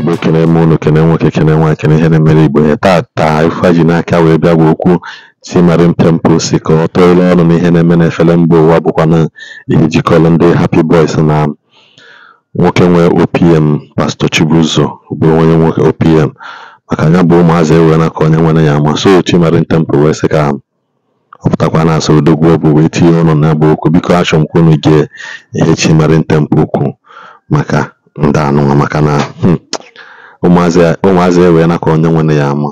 Igbo kene mụnụ kene nwoke kene nwaanyị kene ihe na-emere Igbo ihe tata Iwaji n'aka wee bịa bụ okwu Chimarin Temple si ka ọ tọọrọ ọnụ n'ihe na-eme n'efere mba ụwa bụkwa na ihe jikọrọ ndị Happy Boys na nwoke nwe OPM Pastor Chibuzo bụ onye nwoke OPM maka anya bụ ụmụazị ewe na ka onye nwere ya ama so Chimarin Temple wee sị ka ọ pụtakwa na asọ odogwu ọ bụ wee tinye ọnụ na bụ okwu biko achọ m kwunu gee ihe Chimarin Temple kwu maka ndị anụnwa maka na ụmụazị ewe na ka onye nwere ya ama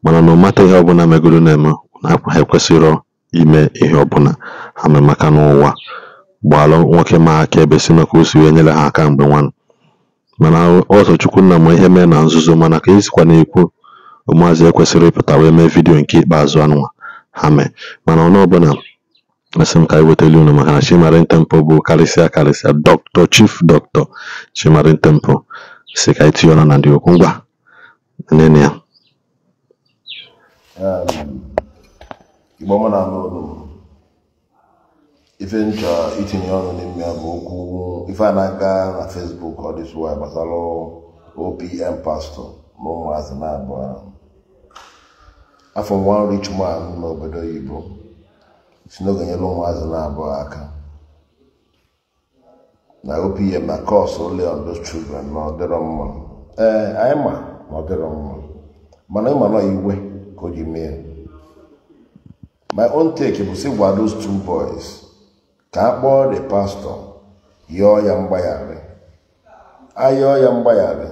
mana na ọmata ihe ọbụla megoro na-eme ha ekwesịrị ime ihe ọbụla ha mee maka n'ụwa gbaalụ nwoke ma aka ebe si na ka o si wee nyere ha aka mgbe nwanne mana ọzọ chukwu nna ma ihe mee na nzuzo mana ka esikwa na-ekwu ụmụazị ekwesịrị ịpụta wee mee vidiyo nke ikpeazụ anụnwa ha mee mana ọnụ ọbụla asị m ka anyị wetara unu maka na Chimarin Temple bụ karịsịa Dr. Chief Dr. Chimarin Temple si ka anyị tinye ọnụ na ndị okwu ngwa nene ya Igbo mana n'olu ife nchọ itinye ọnụ n'ime ya bụ okwu ife a na-aga na Facebook ọ dị sụwa gbasara OPM pastor na ụmụazị na-abụọ afọ one rich man n'obodo oyibo si n'oge nyere ụmụazị na-abụọ aka na OPM na course only on those children na ọdịrọ mma anyị ma na ọdịrọ mma mana ịma nọ iwe ka o ji mee my own take bụ si gwa those two boys ka a kpọọ the pastor yọọ ya mgbaghara ayọọ ya mgbaghara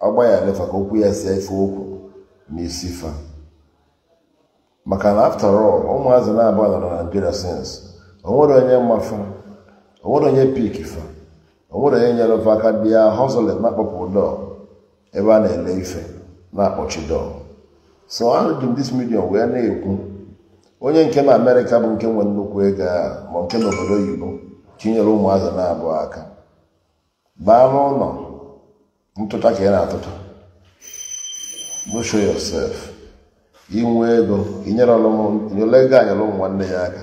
ọ gbagharị fa ka okwu ya si efe okwu n'isi fa maka na after all ụmụazị na-abụọ nọ na Nigeria since onwere onye mmafa onwere onye pik fa onwere onye nyere fa aka dị ya hustling na-akpọpụ dọọ ebe a na-ele ife na-akpọchi dọọ so ahụji m this medium wee na-ekwu onye nke na Amerịka bụ nke nwe nnukwu ego ma nke n'obodo oyibo tinyere ụmụazị na-abụọ aka baa n'ụlọ ntụcha ka ị na-atụcha go show yourself inwe ego inyere ego anyere ụmụ nwanne ya aka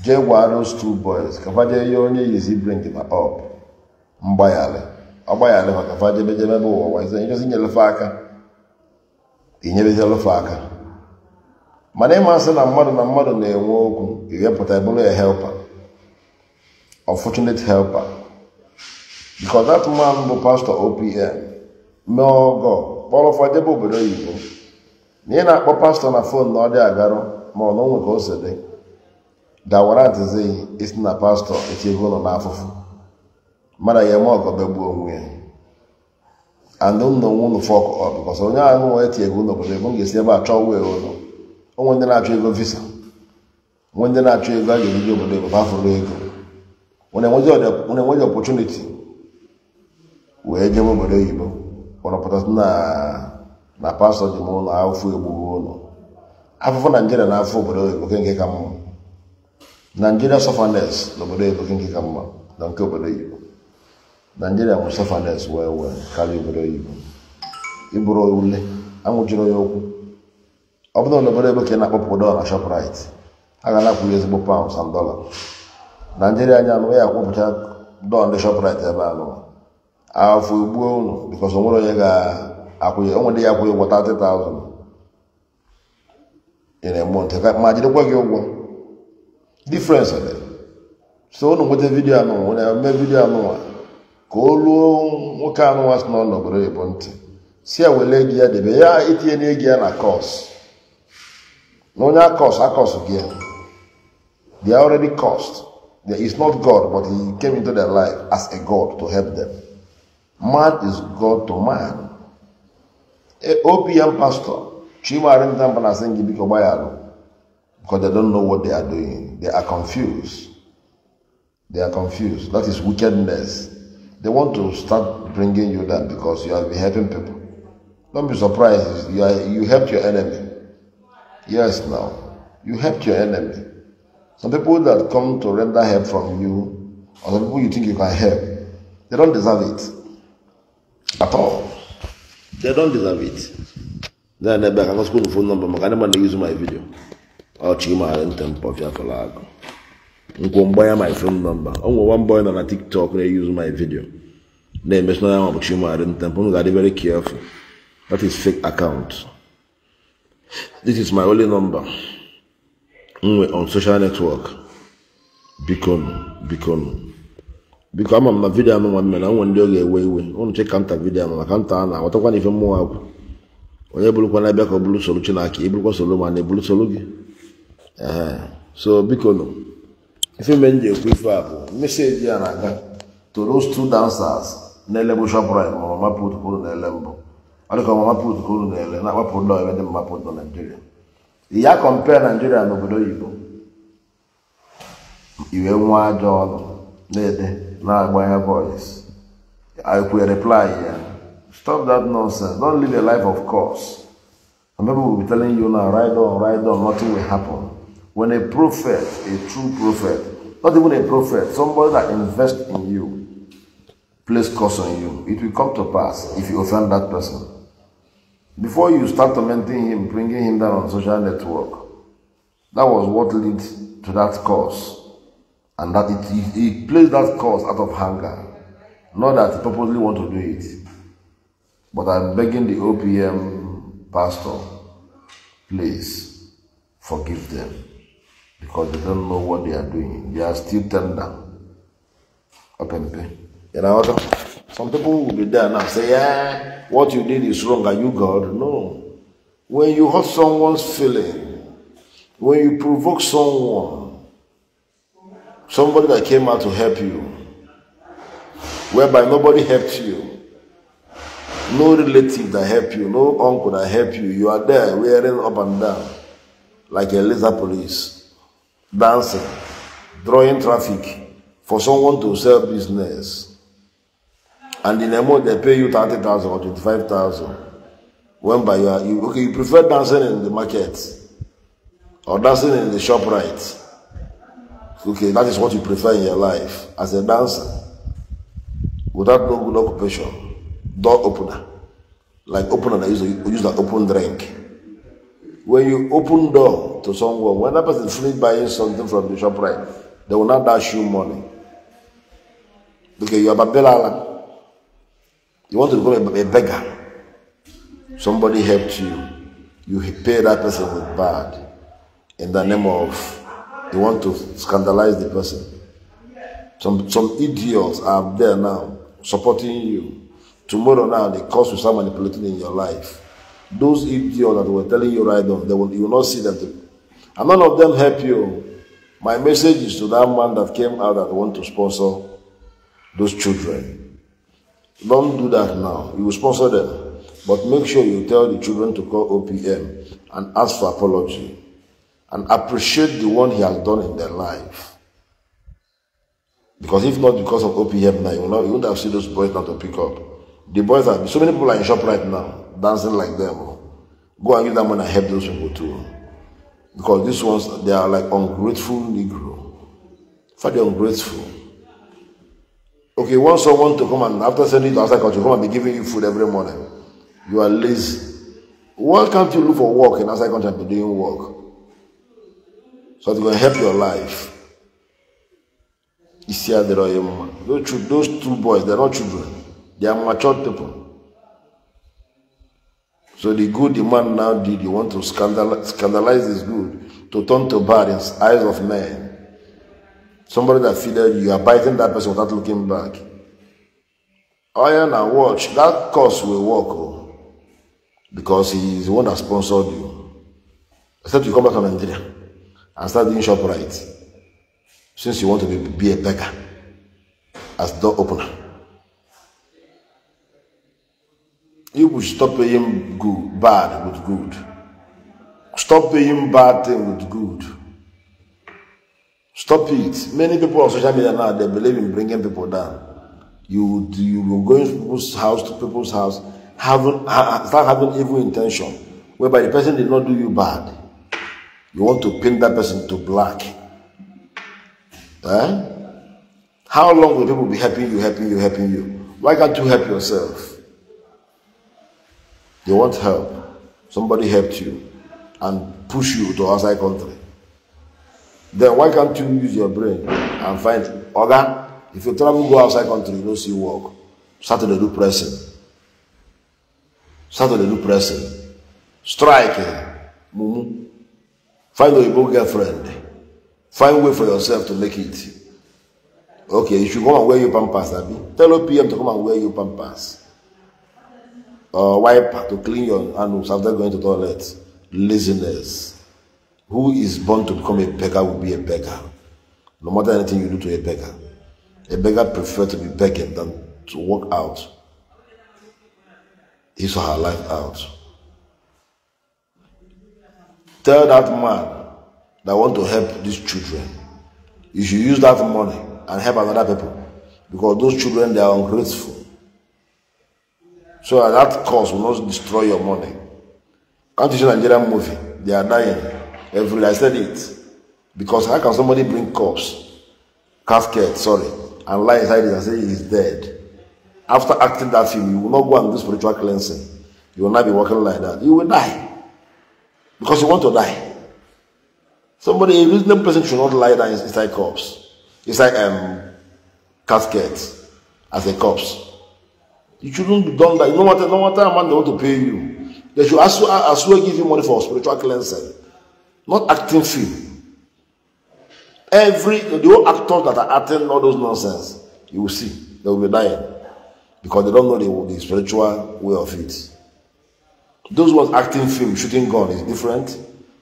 jee gwa those two boys ka fa jee ya onye yizi bring na up mgbaghara ọgbaghara maka fa jebejebe ebe ụwa ize nyozi nyelefe aka inyebezielefe aka mana ịmasị na mmadụ na-enwe okwu ga-epụta bụrụ ya helper unfortunate helper because that man bụ pastor OPM mee ọgọ kpọrọ fa jebe obodo oyibo na ị na-akpọ pastọ na fon na ọ dị agarụ ma ọ na onwe ka o si dị gawara ntịzi isi na pastọ etiego nọ n'afụfụ mara ya eme ọgọ begbuo onwe ya and ụnụ nwụnụ fọk ọ bụkọs onye ahụ nwe etiego n'obodo ebe m ga-esi ebe a chọọ wee ụlọ onwe ndị na-achọ ego visa nwe ndị na-achọ ego a ga-eji obodo ego bafụrụ ego nwere opportunity wee jebe obodo oyibo kpọrọpụta na pastọ ji m ụlọ afụfụ egbughi ụlọ afụfụ Naijiria na afọ obodo oyibo nke ka mma Naijiria sọfanes n'obodo oyibo nke ka mma na nke obodo oyibo Naijiria nwere sọfanes wee karịa obodo oyibo iburu ule anwụjiri ya okwu ọ bụrụ na obodo ebe ka ị na-akpọpụ dọla na Shoprite a ga na-akwụghị ezigbo pounds and dollars Naijiria anya anụ ya akwụpụcha dọla ndị Shoprite ebe anụ afọ egbuo ụlọ bikọs o nwere onye ga-akwụghị onwe ndị ya akwụghị ụgwọ 30,000 in a month ma jirikwa gị ụgwọ difference dị so ụnụ nweta vidiyo anụ na-eme vidiyo anụnwa ka o ruo nwoke anụnwa si nọ n'obodo oyibo ntị si ya wele ego ya debe ya itinye n'ego ya na kọs na onye akọs gị they are already cost. There is not God, but he came into their life as a God to help them. Man is God to man. A OPM pastor, Chimarin Temple na saying because they don't know what they are doing. They are confused. They are confused. That is wickedness. They want to start bringing you down because you have been helping people. Don't be surprised. You helped your enemy. Yes, now. You helped your enemy. Some people that come to render help from you, or some people you think you can help, they don't deserve it. At all. They don't deserve it. Then I can go to phone number. I never use my video. I'll Chimarin Temple of Yakolago. My phone number. Only one boy on TikTok they use my video. Then it's not about you, gotta be very careful. That is fake account. This is my only number on social network. Because I'm on my video, I'm on one day away. On check counter video, I can't now. What I want even more. When you look when I back a blue solution, like able to solo and a blue solution. So because if you mean you prefer message to those two dancers, Nelebo Shopra, Mama put Nelembo. I look at Mama put Nele, not put no even Mama put on Nigeria. You compare Nigeria and Igbo. You have one John, now by her voice. I will reply here. Stop that nonsense. Don't live a life of course. Some people will be telling you now, ride on, nothing will happen. When a prophet, a true prophet, not even a prophet, somebody that invests in you, place curse on you, it will come to pass if you offend that person. Before you start tormenting him, bringing him down on social network, that was what led to that cause. And that he placed that cause out of hunger. Not that he purposely want to do it. But I'm begging the OPM pastor, please forgive them. Because they don't know what they are doing. They are still tender. You know, some people will be there now say, yeah, what you did is wrong. Are you God? No. When you hurt someone's feeling, when you provoke someone, somebody that came out to help you, whereby nobody helped you, no relative that helped you, no uncle that helped you, you are there wearing up and down like a laser police, dancing, drawing traffic for someone to sell business. And in a month they pay you 30,000 or 25,000. When by you prefer dancing in the market or dancing in the shop right. Okay, that is what you prefer in your life as a dancer, without no good occupation, door opener, like opener that use that open drink. When you open door to someone, when that person finishes buying something from the shop right, they will not dash you money. Okay, you are Babelala. You want to become a beggar. Somebody helped you. You pay that person with bad in the name of you want to scandalize the person. Some idiots are there now supporting you. Tomorrow now they cause you start manipulating in your life. Those idiots that were telling you right on, you will not see them. And none of them help you. My message is to that man that came out that want to sponsor those children. Don't do that now. You will sponsor them. But make sure you tell the children to call OPM and ask for apology. And appreciate the one he has done in their life. Because if not because of OPM now, you wouldn't have seen those boys now to pick up. The boys are, so many people are in shop right now, dancing like them. Go and give them money and help those people too. Because these ones, they are like ungrateful Negro. For the ungrateful. Okay, you want someone to come and after sending you to outside country, come and be giving you food every morning. You are lazy. Why can't you look for work in outside country and be doing work? So it's going to help your life. Isiagu, those two boys, they're not children. They are mature people. So the good the man now did, you want to scandalize his good, to turn to bad in the eyes of men. Somebody that feeded you are biting that person without looking back. Oh yeah, now watch. That course will work. Because he is the one that sponsored you. Except you come back to Nigeria and start doing shop right. Since you want to be a beggar as door opener. You should stop paying good, bad with good. Stop paying bad thing with good. Stop it. Many people on social media now, they believe in bringing people down. You will go into people's house, start having evil intention, whereby the person did not do you bad. You want to paint that person to black. How long will people be helping you? Why can't you help yourself? You want help. Somebody helped you and push you to outside country. Then why can't you use your brain and find, if you travel, go outside country, you don't see work. Start to do pressing. Start to do pressing. Strike. Mumu. Find a Igbo girlfriend. Find way for yourself to make it. Okay, you should come and wear your pampers, Abi. Tell OPM to come and wear your pampers. Wipe to clean your anus after going to the toilet. Laziness. Who is born to become a beggar will be a beggar. No matter anything you do to a beggar. A beggar prefers to be begging than to walk out his or her life out. Tell that man that want to help these children, you should use that money and help another people, because those children, they are ungrateful. So at that cost will not destroy your money. Can't you see Nigerian movie? They are dying every day. I said it. Because how can somebody bring casket, and lie inside it and say he is dead? After acting that film, you will not go and do spiritual cleansing. You will not be walking like that. You will die. Because you want to die. Somebody, a reasonable person should not lie down inside corpse. Inside casket as a corpse. You shouldn't be done that. No matter how much they want to pay you. They should as well give you money for spiritual cleansing. Not acting film. The whole actors that are acting all those nonsense, you will see, they will be dying. Because they don't know the spiritual way of it. Those ones acting film, shooting gun is different.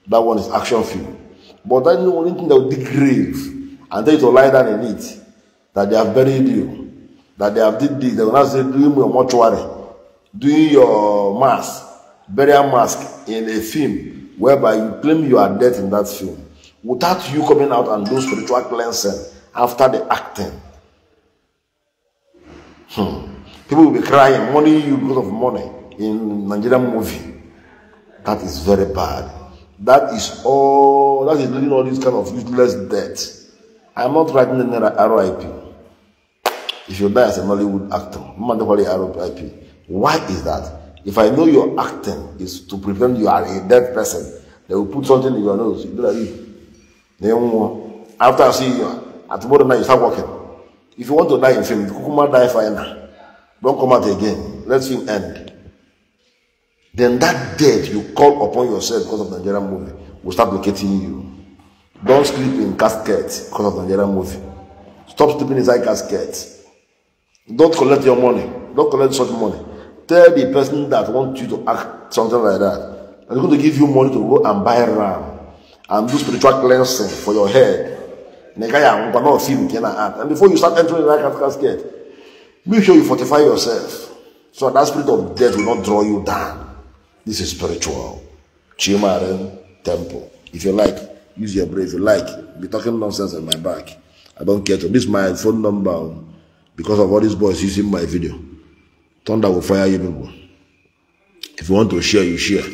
That one is action film. But that's the only thing that will dig grave and tell you to lie down in it. That they have buried you. That they have did this. They will not say, doing your mortuary, doing your mask, burial mask in a film whereby you claim you are dead in that film. Without you coming out and do spiritual cleansing after the acting. People will be crying, money you because of money in Nigerian movie. That is very bad. That is leading all this kind of useless death. I'm not writing in RIP. If you die as a Nollywood actor, I'm not RIP. Why is that? If I know your acting is to pretend you are a dead person, they will put something in your nose. You do like after I see you, at tomorrow night you start walking. If you want to die in film, you die final. Don't come out again. Let film end. Then that death you call upon yourself because of Nigerian movie will start locating you. Don't sleep in casket because of Nigerian movie. Stop sleeping inside casket. Don't collect your money. Don't collect such money. Tell the person that wants you to act something like that. And they're going to give you money to go and buy ram and do spiritual cleansing for your head. And before you start entering that casket, make sure you fortify yourself so that spirit of death will not draw you down. This is spiritual. Chimaren temple. If you like, use your brain. If you like, be talking nonsense in my back. I don't care to. This is my phone number because of all these boys using my video. Thunder will fire you people. If you want to share, you share.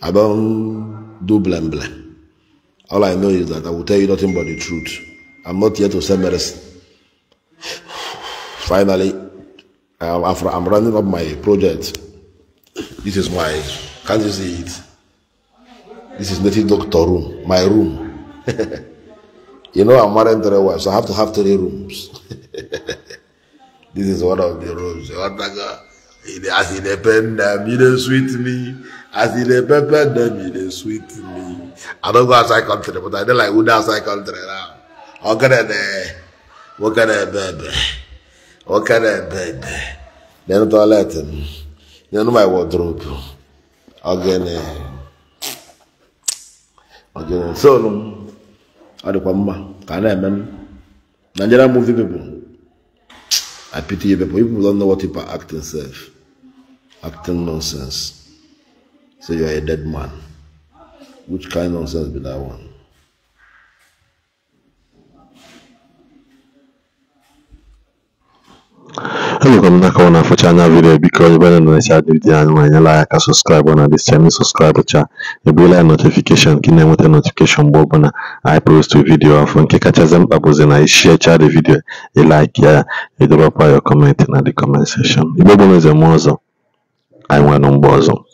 I don't do blame. All I know is that I will tell you nothing but the truth. I'm not here to sell medicine. Finally, I'm running up my project. This is my, can't you see it? This is native doctor room, my room. You know I'm married to a wife, so I have to have 3 rooms. This is one of the rooms. As he depend them, you don't sweet me. As he depend them, you don't sweet me. I don't go outside country, but I don't like who outside country now. What can I do? What can I baby? What can I baby? Then toilet. You know my wardrobe. Again. So, I don't can I man? Nigerian movie people. I pity you people. People don't know what people are acting self. Acting nonsense. So you are a dead man. Which kind of nonsense be that one? Hello, come back on for channel video because you better know the video and when you like and subscribe on this channel, subscribe to the bell notification. Kina with the notification button. I post a video of when catches them abusing. I share the video. You like you drop your comment in the comment section. Igbo is a mozo. I want on bozo.